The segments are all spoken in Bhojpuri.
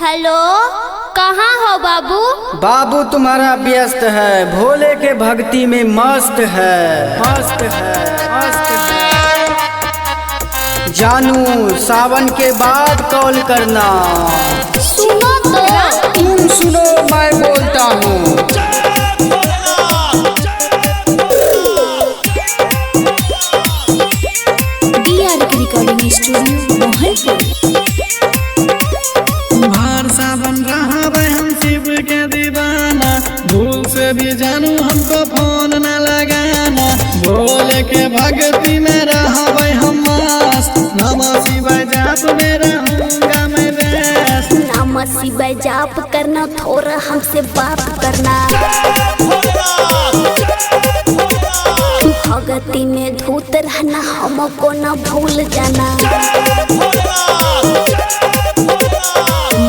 हेलो, कहाँ हो बाबू? बाबू तुम्हारा व्यस्त है, भोले के भक्ति में मस्त है, मस्त है, मस्त है। जानू सावन के बाद कॉल करना। सुनो तो। तुम सुनो, मैं बोलता हूँ। Recording studio Mohanpur. भार सावन रहा हम शिव के दीवाना, भूल से भी जानू हमको फोन न लगाना। भोले के भक्ति में रहा हम मस्त, नमः शिवाय जाप में रहूंगा मैं व्यस्त। नमः शिवाय जाप करना, थोड़ा हमसे बात करना। भगती में धूत रहना, हमको न भूल जाना।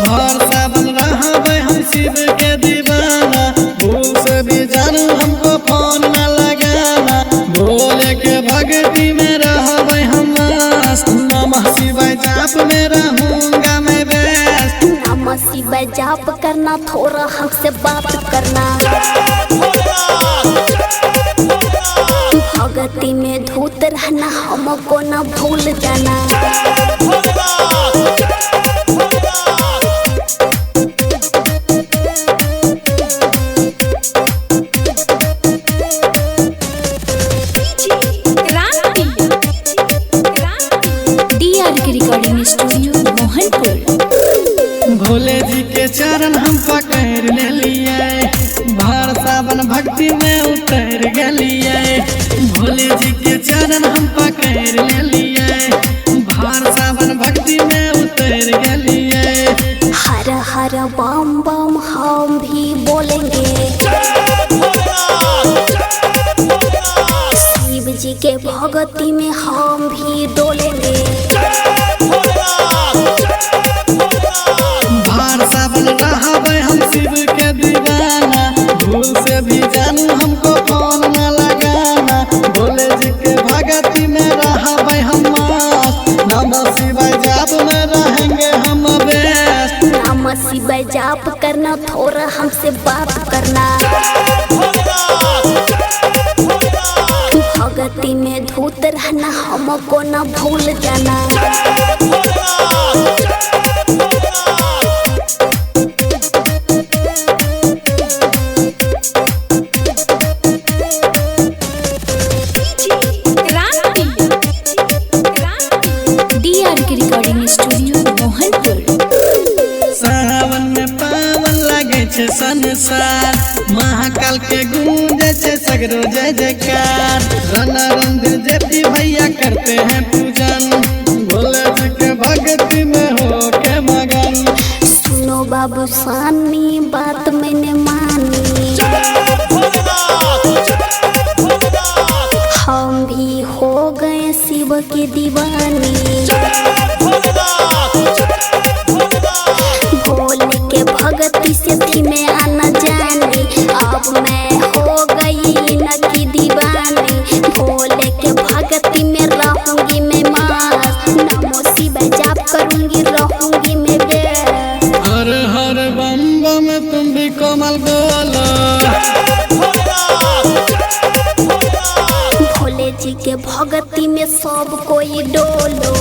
भार सावन रहा हम शिव के दीवाना, भूल से भी जानू हमको फोन न लगाना। भोले के भक्ति में रहा हम मस्त, नमः शिवाय जाप में रहूंगा मैं व्यस्त। नमः शिवाय जाप करना, थोड़ा हमसे बात करना। भगती में धूत रहना, हमको न भूल जाना। Recording studio Mohanpur. भोले जी के चरण हम पकड़ ले लिए, भार सावन भक्ति में उतर गलिए। भोले जी के चरण हम पकड़ ले लिए, भार सावन भक्ति में उतर गलिए। हर हर बम बम हम भी बोलेंगे, शिव जी के भक्ति में हम भी डोलेंगे। भार सावन रहा हम शिव के दीवाना, भूल से भी जानू हमको फोन न लगाना। भोले जी के भक्ति में रहा हम मस्त, नमः शिवाय जाप में रहेंगे हम व्यस्त। नमः शिवाय जाप करना, थोड़ा हमसे बात करना। भगती में धूत रहना, हमको न भूल जाना। Recording studio Mohanpur. सावन में पावन लगे छे संसार, महाकाल के गूंजे छे सगरो जय जयकार। रना रंधिर जेपी भैया करते हैं पूजन, भोले जी के भक्ति में हो के मगन। सुनो बाबू सानी, बात मैंने मानी। हम भी हो गए शिव के दीवानी। भोले के भक्ति से थी मैं आना जानी, अब मैं हो गई न की दीवानी। भोले के भक्ति में रहूंगी मैं मस्त, नमो शिवाय जाप करूंगी, रहूंगी मैं व्यस्त। हर हर बम बम तुम भी कोमल बोलो, भोले जी के भक्ति में सब कोई डोलो।